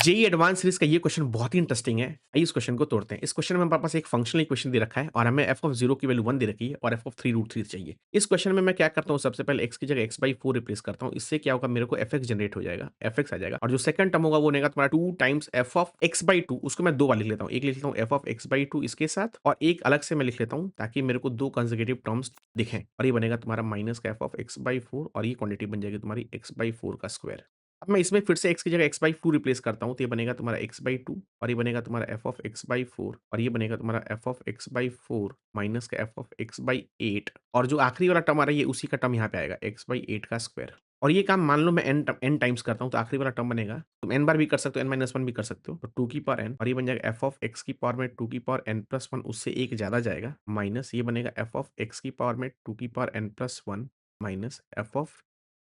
JEE advance series का ये question बहुत ही इंटरेस्टिंग है। आइए इस क्वेश्चन को तोड़ते हैं। इस क्वेश्चन में हमारे पास एक फंक्शनल इक्वेशन दे रखा है और हमें एफ ऑफ 0 की वैल्यू 1 दे रखी है और एफ ऑफ 3√3 चाहिए। इस क्वेश्चन में मैं क्या करता हूँ, सबसे पहले x की जगह x/4 रिप्लेस करता हूँ। इससे क्या होगा, मेरे को एफएक्स जनरेट हो जाएगा, एफएक्स आ जाएगा और जो सेकंड टर्म होगा वो बनेगा तुम्हारा 2 टाइम्स एफ ऑफ x/2। उसको मैं 2 बार लिख लेता हूँ। एक लिख लेता हूँ एफ ऑफ x/2 इसके साथ और एक अलग से मैं लिख लेता हूँ ताकि मेरे को 2 कंसेक्यूटिव टर्म्स दिखें और ये बनेगा तुम्हारा माइनस का एफ ऑफ x/4 और ये क्वांटिटी बन जाएगी तुम्हारी x/4 का स्क्वायर। अब मैं इसमें फिर से x की जगह x/2 रिप्लेस करता हूँ, तो ये बनेगा तुम्हारा x/2 और ये बनेगा तुम्हारा f ऑफ x/4 और ये बनेगा तुम्हारा f ऑफ x/4 माइनस का f ऑफ x/8 और जो आखिरी वाला टर्म आ रहा है, ये उसी का टर्म यहाँ पे आएगा x/8 का स्क्वायर। और ये काम मान लो मैं n टाइम्स करता हूँ, तो आखिरी वाला टर्म बनेगा, तुम n बार भी कर सकते हो, n-1 भी कर सकते हो, तो 2 की पावर n और ये बन जाएगा f ऑफ x की पावर में 2 की पावर n+1 उससे 1 ज़्यादा जाएगा, माइनस ये बनेगा f ऑफ x की पावर में 2 की power n+1 minus f of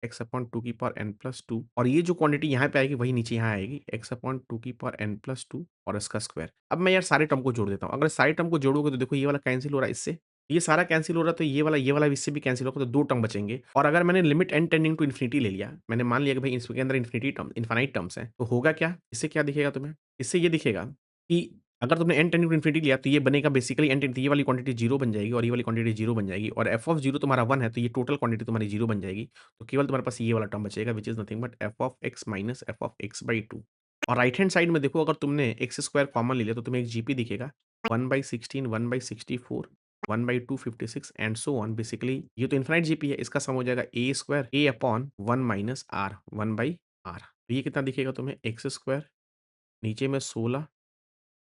x upon 2 की पावर n प्लस 2 और ये जो क्वांटिटी यहाँ पे आएगी वही नीचे यहाँ आएगी x अपॉन 2 की पावर n प्लस 2 और इसका स्क्वायर। अब मैं यार सारे टर्म को जोड़ देता हूँ। अगर सारे टर्म को जोड़ोगे तो देखो ये वाला कैंसिल हो रहा है इससे, ये सारा कैंसिल हो रहा है, तो ये वाला इससे भी कैंसिल होगा, तो 2 टर्म बचेंगे। और अगर मैंने limit n tending to infinity ले लिया, मैंने मान लिया कि भाई इसके अंदर इन्फिनिटी टर्म इनफाइनाइट टर्म्स हैं, तो होगा क्या? इससे क्या दिखेगा तुम्हें? इससे ये दिखेगा कि अगर तुमने n टेंडिंग टू इन्फिनिटी लिया तो ये बनेगा बेसिकली n टेंडिंग, ये वाली क्वांटिटी 0 बन जाएगी और ये वाली क्वांटिटी 0 बन जाएगी और f ऑफ 0 तुम्हारा 1 है, तो ये टोटल क्वांटिटी तुम्हारी 0 बन जाएगी। तो केवल तुम्हारे पास ये वाला टर्म बचेगा which is nothing but f of x minus f of x/2। और राइट हैंड साइड में देखो, अगर तुमने x स्क्वायर कॉमन ले लिया तो तुम्हें एक जीपी दिखेगा 1/16, 1/64, 1/256 एंड सो ऑन। बेसिकली ये तो इनफाइनाइट जीपी है, इसका सम हो जाएगा a square a upon 1 minus r 1/r। तो ये कितना दिखेगा तुम्हें, x स्क्वायर नीचे में 16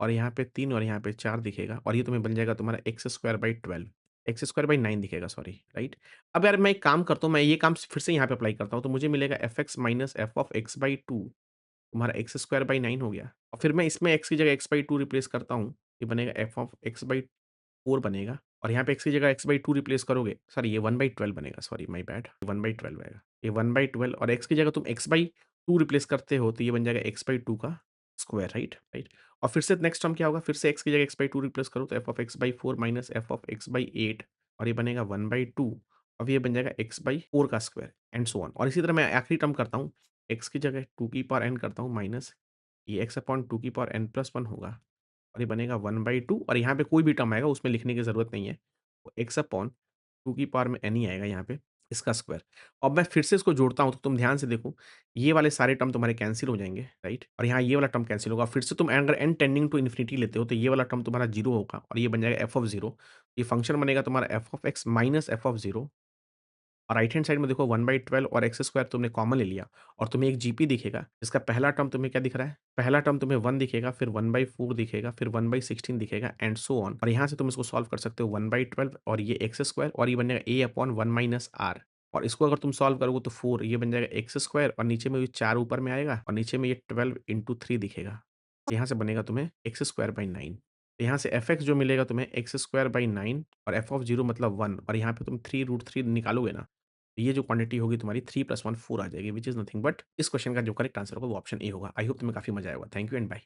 और यहाँ पे 3 और यहाँ पे 4 दिखेगा और ये तुम्हें बन जाएगा तुम्हारा x square by 12, x square by 9 दिखेगा, सॉरी, राइट। अब यार मैं एक काम करता हूँ, मैं ये काम फिर से यहाँ पे अप्लाई करता हूँ, तो मुझे मिलेगा F x minus F of x by 2 तुम्हारा एक्स स्क्वायर बाई 9 हो गया और फिर मैं इसमें एक्स की जगह एक्स बाई 2 रिप्लेस करता हूँ, ये बनेगा एफ ऑफ एक्स बाई 4 बनेगा और यहाँ पे एक्स की जगह एक्स बाई 2 रिप्लेस करोगे, सॉरी ये 1/12 बनेगा, सॉरी माय बैड, 1/12 आएगा, ये 1/12 और एक्स की जगह तुम एक्स बाई 2 रिप्लेस करते हो तो ये बन जाएगा एक्स बाई 2 का स्क्वायर, राइट, राइट। और फिर से नेक्स्ट टर्म क्या होगा, फिर से एक्स की जगह एक्स बाई 2 रिप्लेस करो तो F of x by 4 minus F of x by 8 और ये बनेगा 1/2 और ये बन जाएगा एक्स बाई 4 का स्क्वायर एंड सो ऑन। और इसी तरह मैं आखिरी टर्म करता हूँ, एक्स की जगह 2 की पावर n करता हूँ माइनस ये एक्स अपॉन 2 की पावर n+1 होगा और ये बनेगा 1/2 और यहाँ पे कोई भी टर्म आएगा उसमें लिखने की ज़रूरत नहीं है। तो एक्स अपॉन 2 की पावर में n ही आएगा यहाँ पे, इसका स्क्वायर। अब मैं फिर से इसको जोड़ता हूँ तो तुम ध्यान से देखो, ये वाले सारे टर्म तुम्हारे कैंसल हो जाएँगे, राइट? और यहाँ ये वाला टर्म कैंसल होगा। फिर से तुम अगर n टेंडिंग टू इन्फिनिटी लेते हो तो ये वाला टर्म तुम्हारा 0 होगा और ये बन जाएगा एफ ऑफ 0। ये फंक्शन बनेगा तुम्हारा F of x minus F of 0 और राइट हैंड साइड में देखो 1/12 और एक्स स्क्वायर तुमने कॉमन ले लिया और तुम्हें एक जीपी दिखेगा। इसका पहला टर्म तुम्हें क्या दिख रहा है? पहला टर्म तुम्हें 1 दिखेगा, फिर 1/4 दिखेगा, फिर 1/16 दिखेगा एंड सो ऑन। और यहाँ से तुम इसको सॉल्व कर सकते हो 1/12 और ये एक्स स्क्वायर और ये बन जाएगा a अपॉन 1 माइनस आर और इसको अगर तुम सॉल्व करोगे तो 4 ये बन जाएगा एक्स स्क्वायर और नीचे में ये 4 ऊपर में आएगा और नीचे में ये 12 इंटू 3 दिखेगा। यहाँ से बनेगा तुम्हें एक्स स्क्वायर बाई 9। यहाँ से एफ एक्स जो मिलेगा तुम्हें एक्स स्क्वायर बाई 9 और एफ ऑफ 0 मतलब 1 और यहाँ पे तुम 3√3 निकालोगे ना, ये जो क्वांटिटी होगी तुम्हारी 3 + 1 4 आ जाएगी व्हिच इज़ नथिंग बट इस क्वेश्चन का जो करेक्ट आंसर होगा वो ऑप्शन ए होगा। आई होप तुम्हें काफ़ी मज़ा आया होगा। Thank you and bye.